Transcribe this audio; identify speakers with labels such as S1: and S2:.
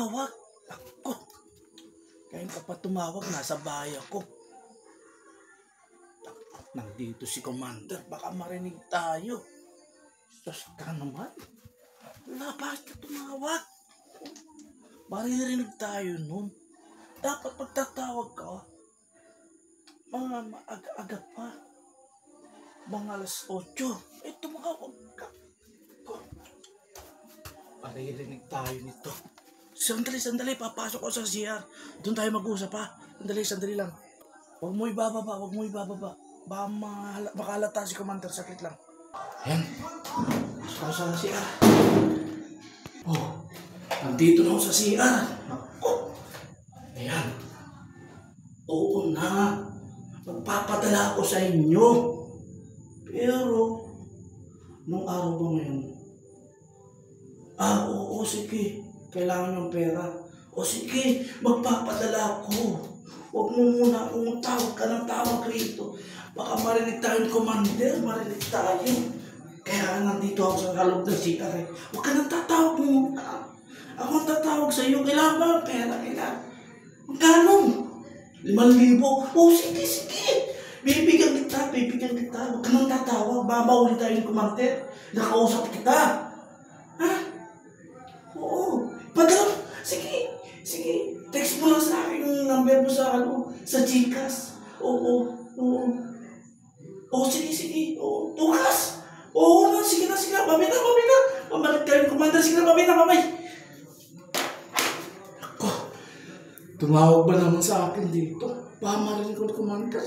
S1: tumawag. Ako. Kaya ka pa tumawag, nasa bahay ako. Nandito si Commander, baka marinig tayo. Sus ka naman. Wala, bakit ka tumawag? Maririnig tayo nun. Dapat pagtatawag ka, mga maaga-aga pa. Mga alas 8. Tumawag ka. Maririnig tayo nito. Sandali, papasok ko sa CR. Doon tayo mag-usap ha. Sandali lang. Huwag mo ibababa. Baka makalata si Commander, sakit lang. Ayan. Pasok ko sa CR. Oh, nandito na ako sa CR. Oh. Ayan. Oo na. Magpapadala ako sa inyo. Pero, nung araw ba ngayon? Oo, sige. Kailangan ng pera. O sige, magpapadala ako. Huwag mo muna kung tawag ka ng tawag rito. Baka marinig tayo ng Commander, marinig tayo. Kaya nandito ako sa kalog ng CR eh. Huwag ka nang tatawag muna. Ako ang tatawag sa iyo. Kailangan ba ng pera? Kailangan. Magkano? 5,000. O sige. Bibigyan kita. Huwag ka nang tatawag. Babauli tayo ng Commander. Nakausap kita. Ha? Oo. Padala. Sige. Text mo lang sa akin yung number mo sa Gcash. Oo. Sige. Oo. Tukas. Oo na. Sige na. Babay na. Pabalik tayo ng Commander. Sige na. Babay. Ako. Tumawag ba naman sa akin dito? Baka marinig ko ng Commander.